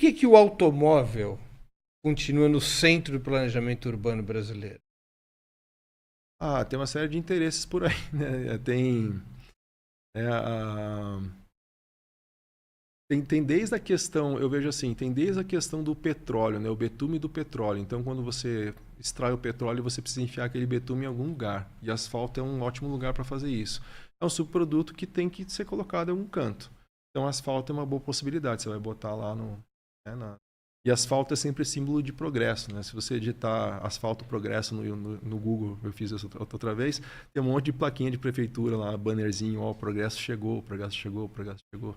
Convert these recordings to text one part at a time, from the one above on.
que o automóvel continua no centro do planejamento urbano brasileiro? Ah, tem uma série de interesses por aí, né? É, a- tem desde a questão, eu vejo assim, tem desde a questão do petróleo, né? O betume do petróleo. Então, quando você extrai o petróleo, você precisa enfiar aquele betume em algum lugar. E asfalto é um ótimo lugar para fazer isso. É um subproduto que tem que ser colocado em algum canto. Então, asfalto é uma boa possibilidade. Você vai botar lá no, né, E asfalto é sempre símbolo de progresso, né? Se você digitar asfalto progresso no Google, eu fiz isso outra vez, tem um monte de plaquinha de prefeitura lá, bannerzinho, ó, o progresso chegou, o progresso chegou, o progresso chegou.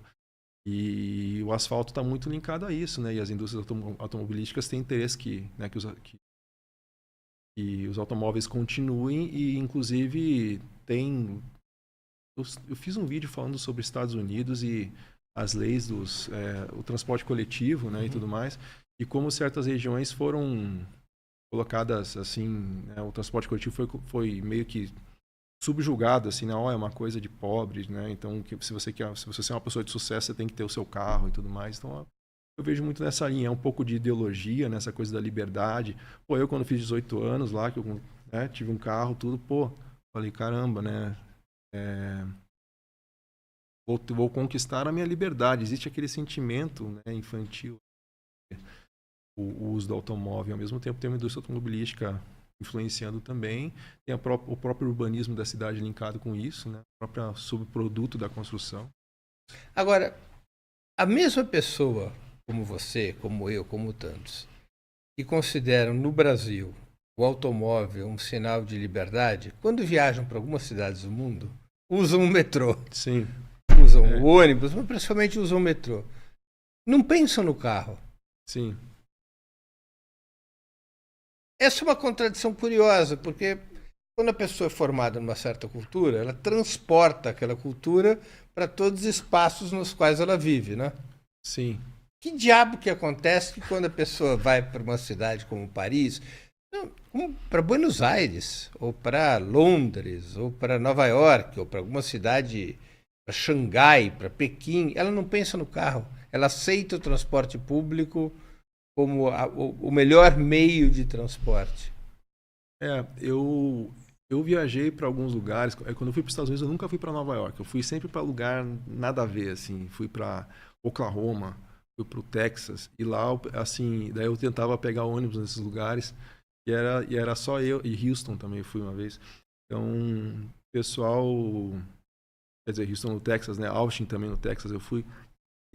E o asfalto está muito linkado a isso, né? E as indústrias automobilísticas têm interesse né, que os automóveis continuem e, inclusive, tem... Eu fiz um vídeo falando sobre Estados Unidos e as leis o transporte coletivo, né, e tudo mais, e como certas regiões foram colocadas assim, né, o transporte coletivo foi meio que subjugado, assim, não, é uma coisa de pobres, né? Então, se você é uma pessoa de sucesso, você tem que ter o seu carro e tudo mais. Então, eu vejo muito nessa linha, é um pouco de ideologia, nessa coisa da liberdade. Pô, eu quando fiz 18 anos lá, que eu, né, tive um carro, tudo, pô, falei, caramba, né? É, vou conquistar a minha liberdade. Existe aquele sentimento, né, infantil, o uso do automóvel. Ao mesmo tempo, tem uma indústria automobilística influenciando também. Tem o próprio urbanismo da cidade linkado com isso, né? O próprio subproduto da construção. Agora, a mesma pessoa, como você, como eu, como tantos, que consideram no Brasil o automóvel um sinal de liberdade, quando viajam para algumas cidades do mundo, usam o metrô, Sim, usam o é, ônibus, mas principalmente usam o metrô. Não pensam no carro. sim, Essa é uma contradição curiosa, porque quando a pessoa é formada numa certa cultura, ela transporta aquela cultura para todos os espaços nos quais ela vive, né? sim. Que diabo que acontece que quando a pessoa vai para uma cidade como Paris, para Buenos Aires, ou para Londres, ou para Nova York, ou para alguma cidade, para Xangai, para Pequim, ela não pensa no carro. Ela aceita o transporte público como o melhor meio de transporte. Eu viajei para alguns lugares. Quando eu fui para os Estados Unidos, eu nunca fui para Nova York. Eu fui sempre para lugar nada a ver, assim. Fui para Oklahoma, fui para o Texas. E lá, assim, daí eu tentava pegar ônibus nesses lugares. E era só eu. E Houston também fui uma vez. Então, pessoal. Quer dizer, Houston no Texas, né? Austin também no Texas eu fui.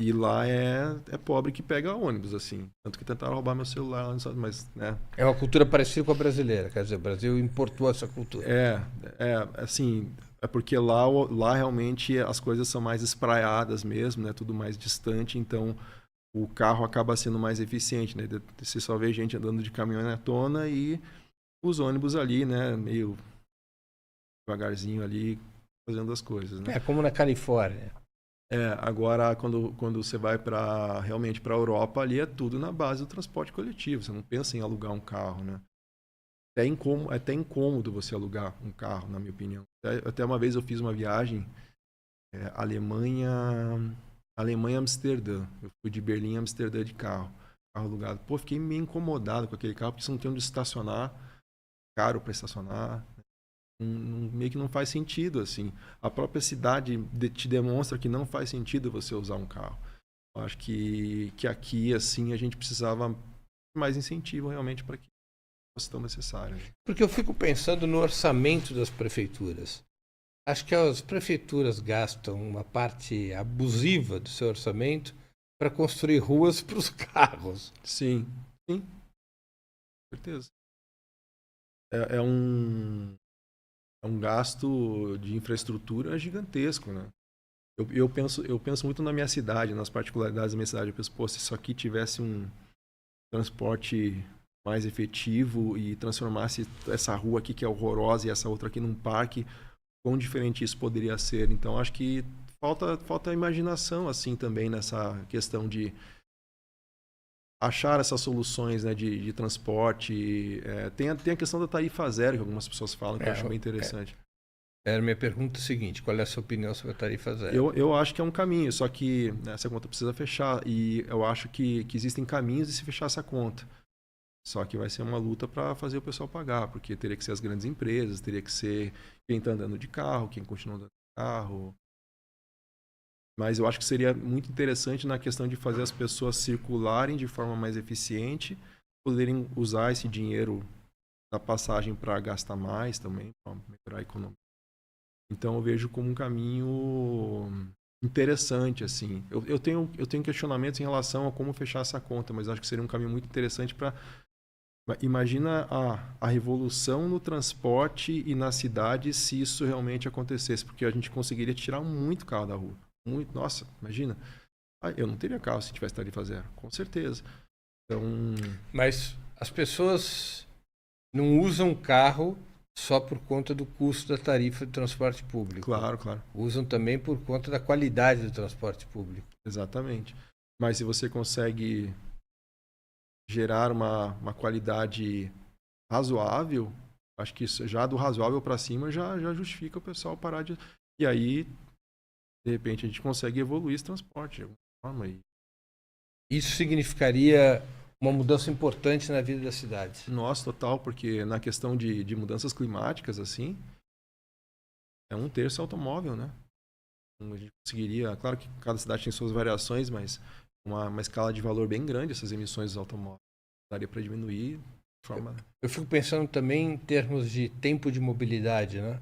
E lá é pobre que pega ônibus, assim. Tanto que tentaram roubar meu celular lá nos Estados Unidos, mas, né? É uma cultura parecida com a brasileira, quer dizer, o Brasil importou essa cultura. É, assim, é porque lá realmente as coisas são mais espraiadas mesmo, né? Tudo mais distante, então o carro acaba sendo mais eficiente, né? Você só vê gente andando de caminhonetona e os ônibus ali, né? Meio devagarzinho ali, fazendo as coisas, né? É como na Califórnia. Agora quando você vai para realmente para a Europa, ali é tudo na base do transporte coletivo. Você não pensa em alugar um carro, né? É até incômodo você alugar um carro, na minha opinião. Até uma vez eu fiz uma viagem Alemanha, Alemanha Amsterdã. Eu fui de Berlim a Amsterdã de carro alugado. Pô, fiquei meio incomodado com aquele carro porque você não tem onde estacionar, caro para estacionar. Meio que não faz sentido assim. A própria cidade te demonstra que não faz sentido você usar um carro. Eu acho que aqui assim a gente precisava mais incentivo realmente para que fosse tão necessário. Porque eu fico pensando no orçamento das prefeituras. Acho que as prefeituras gastam uma parte abusiva do seu orçamento para construir ruas para os carros. Sim, sim, com certeza. É um gasto de infraestrutura gigantesco, né? Eu penso muito na minha cidade, nas particularidades da minha cidade. Eu penso, pô, se isso aqui tivesse um transporte mais efetivo e transformasse essa rua aqui que é horrorosa e essa outra aqui num parque, quão diferente isso poderia ser. Então, acho que falta imaginação, assim, também nessa questão de achar essas soluções, né, de transporte. Tem a questão da tarifa zero, que algumas pessoas falam, que eu acho bem É, interessante. Era a minha pergunta seguinte, qual é a sua opinião sobre a tarifa zero? Eu acho que é um caminho, só que né, essa conta precisa fechar. E eu acho que existem caminhos de se fechar essa conta. Só que vai ser uma luta para fazer o pessoal pagar, porque teria que ser as grandes empresas, teria que ser quem está andando de carro, quem continua andando de carro. Mas eu acho que seria muito interessante na questão de fazer as pessoas circularem de forma mais eficiente, poderem usar esse dinheiro da passagem para gastar mais também, para melhorar a economia. Então eu vejo como um caminho interessante, assim. Eu tenho questionamentos em relação a como fechar essa conta, mas acho que seria um caminho muito interessante para... Imagina a revolução no transporte e na cidade se isso realmente acontecesse, porque a gente conseguiria tirar muito carro da rua. Muito, nossa, imagina. Eu não teria carro se tivesse tarifa zero, com certeza. Então, Mas as pessoas não usam carro só por conta do custo da tarifa de transporte público. claro, Usam também por conta da qualidade do transporte público. exatamente. Mas se você consegue gerar uma qualidade razoável, acho que isso, já do razoável para cima já justifica o pessoal parar de... E aí, de repente, a gente consegue evoluir esse transporte de alguma forma. Isso significaria uma mudança importante na vida das cidades. Nossa, total, porque na questão de mudanças climáticas, assim, é 1/3 automóvel, né? A gente conseguiria, claro que cada cidade tem suas variações, mas uma escala de valor bem grande essas emissões dos automóveis. Daria para diminuir de forma... Eu fico pensando também em termos de tempo de mobilidade, né?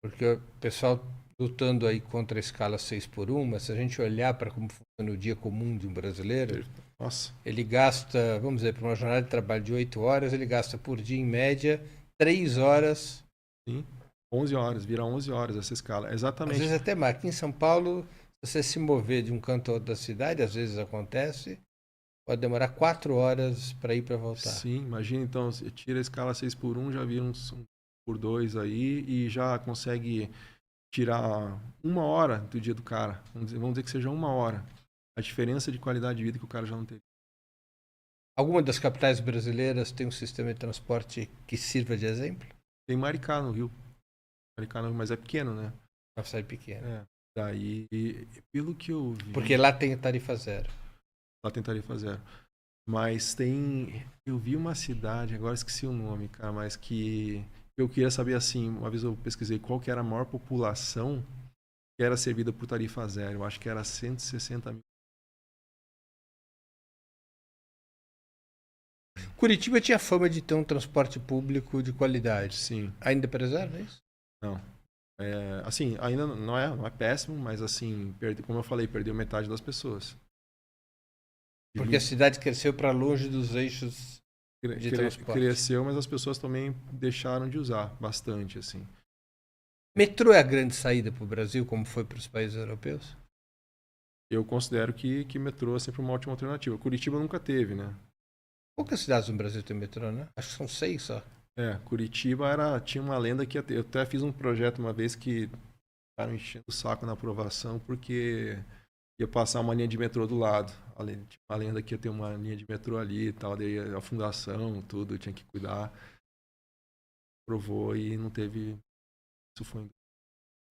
Porque o pessoal lutando aí contra a escala 6x1, mas se a gente olhar para como funciona o dia comum de um brasileiro, Nossa, ele gasta, vamos dizer, para uma jornada de trabalho de 8 horas, ele gasta por dia, em média, 3 horas. sim. 11 horas, vira 11 horas essa escala. Às Exatamente. vezes até mais. Aqui em São Paulo, se você se mover de um canto ao outro da cidade, às vezes acontece, pode demorar 4 horas para ir para voltar. Sim, imagina então, você tira a escala 6x1, já vira um por 2 aí e já consegue tirar 1 hora do dia do cara. Vamos dizer que seja 1 hora. A diferença de qualidade de vida que o cara já não teria. Alguma das capitais brasileiras tem um sistema de transporte que sirva de exemplo? Tem Maricá no Rio. Maricá no Rio, mas é pequeno, né? Uma cidade pequena. É. Daí, pelo que eu vi... Porque lá tem tarifa zero. Lá tem tarifa zero. Mas tem... Eu vi uma cidade, agora esqueci o nome, cara, mas que... Eu queria saber, assim, uma vez eu pesquisei qual que era a maior população que era servida por tarifa zero. Eu acho que era 160 mil. Curitiba tinha fama de ter um transporte público de qualidade. Sim. Ainda preserva isso? Não. Assim, ainda não é péssimo, mas assim, como eu falei, perdeu metade das pessoas. Porque a cidade cresceu para longe dos eixos de transporte. Cresceu, mas as pessoas também deixaram de usar bastante, assim. Metrô é a grande saída para o Brasil, como foi para os países europeus? Eu considero que metrô é sempre uma ótima alternativa. Curitiba nunca teve, né? Poucas cidades no Brasil têm metrô, né? Acho que são 6 só. Curitiba tinha uma lenda que ia ter. Eu até fiz um projeto uma vez que estavam enchendo o saco na aprovação porque ia passar uma linha de metrô do lado. Tinha uma lenda que ia ter uma linha de metrô ali e tal, daí a fundação, tudo, tinha que cuidar. Aprovou e não teve. Isso foi em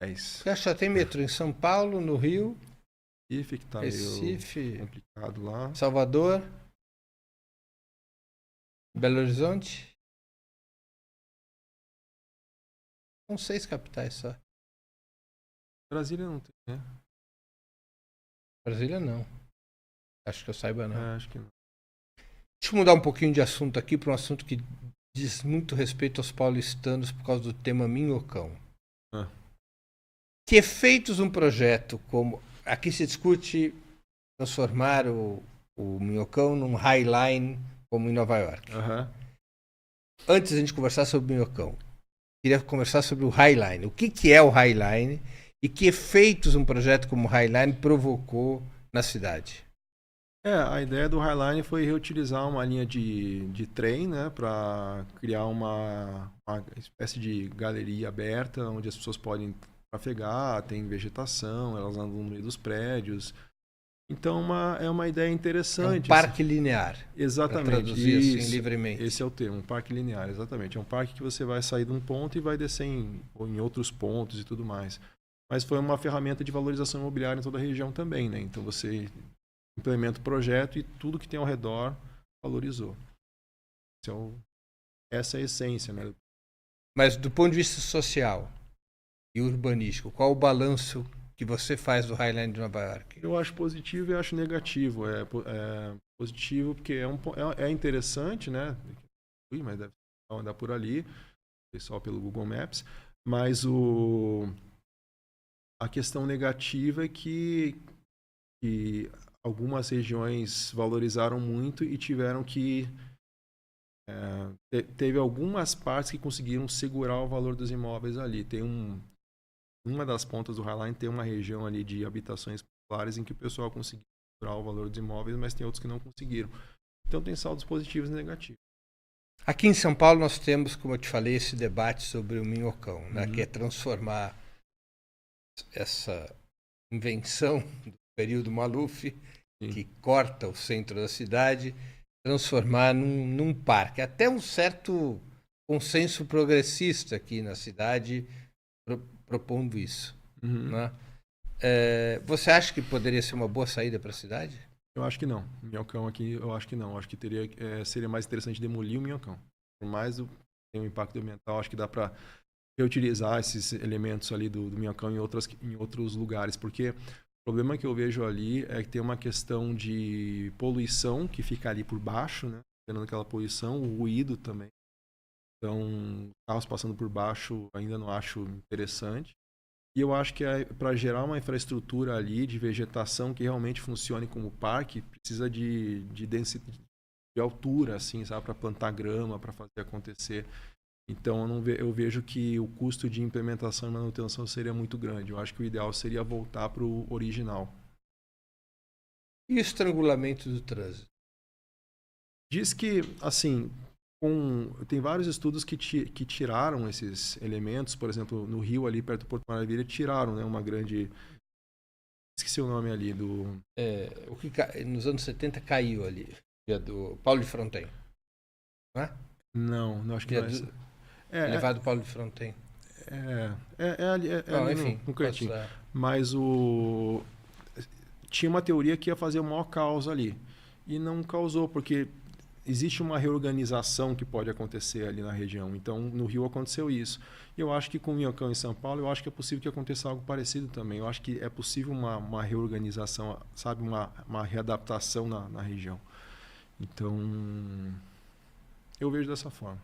2010. Eu acho que só tem metrô em São Paulo, no Rio, Recife, que tá Recife, meio complicado lá. Salvador, Belo Horizonte. São 6 capitais só. Brasília não tem, né? Brasília não. Acho que eu saiba não. Acho que não. Deixa eu mudar um pouquinho de assunto aqui para um assunto que diz muito respeito aos paulistanos por causa do tema Minhocão. Que efeitos um projeto como... Aqui se discute transformar o Minhocão num Highline como em Nova York. Antes de a gente conversar sobre o Minhocão, queria conversar sobre o Highline. O que é o Highline e que efeitos um projeto como o Highline provocou na cidade? A ideia do Highline foi reutilizar uma linha de trem, né, para criar uma espécie de galeria aberta, onde as pessoas podem trafegar, tem vegetação, elas andam no meio dos prédios. Então é uma ideia É um interessante. parque linear. Para Exatamente. traduzir assim livremente. Esse é o termo, um parque linear, exatamente. É um parque que você vai sair de um ponto e vai descer em outros pontos e tudo mais. Mas foi uma ferramenta de valorização imobiliária em toda a região também, né? Então você implementa o projeto e tudo que tem ao redor valorizou. Essa é a essência, né? Mas do ponto de vista social e urbanístico, qual o balanço que você faz do Highline de Nova York? Eu acho positivo e acho negativo. É positivo porque é interessante, né? Mas deve andar por ali, só pelo Google Maps. Mas a questão negativa é que algumas regiões valorizaram muito e tiveram que teve algumas partes que conseguiram segurar o valor dos imóveis ali. Tem uma das pontas do Highline tem uma região ali de habitações populares em que o pessoal conseguiu segurar o valor dos imóveis, mas tem outros que não conseguiram. Então tem saldos positivos e negativos. Aqui em São Paulo nós temos, como eu te falei, esse debate sobre o minhocão, né, que é transformar essa invenção do período Maluf, que corta o centro da cidade, transformar num parque. Até um certo consenso progressista aqui na cidade propondo isso. Né? Você acha que poderia ser uma boa saída para a cidade? Eu acho que não. Minhocão aqui, eu acho que não. Eu acho que seria mais interessante demolir o minhocão. Por mais tem um impacto ambiental, acho que dá para reutilizar esses elementos ali do minhocão em outros lugares, porque o problema que eu vejo ali é que tem uma questão de poluição que fica ali por baixo, né? Tendo aquela poluição, o ruído também. Então, carros passando por baixo ainda não acho interessante. E eu acho que para gerar uma infraestrutura ali de vegetação que realmente funcione como parque, precisa de densidade, de altura, assim, sabe? Para plantar grama, para fazer acontecer. Então eu vejo que o custo de implementação e manutenção seria muito grande. Eu acho que o ideal seria voltar para o original. E o estrangulamento do trânsito? Diz que, assim, tem vários estudos que tiraram esses elementos. Por exemplo, no Rio, ali perto do Porto Maravilha, tiraram, né, uma grande... Esqueci o nome ali do... O que nos anos 70 caiu ali, do Paulo de Fronten. Não é? Não, acho que não é. Elevado Paulo de Fronten. Ali enfim, no cantinho. Mas tinha uma teoria que ia fazer o maior caos ali. E não causou, porque existe uma reorganização que pode acontecer ali na região. Então, no Rio aconteceu isso. E eu acho que com o Minhocão em São Paulo, eu acho que é possível que aconteça algo parecido também. Eu acho que é possível uma reorganização, sabe, uma readaptação na região. Então, eu vejo dessa forma.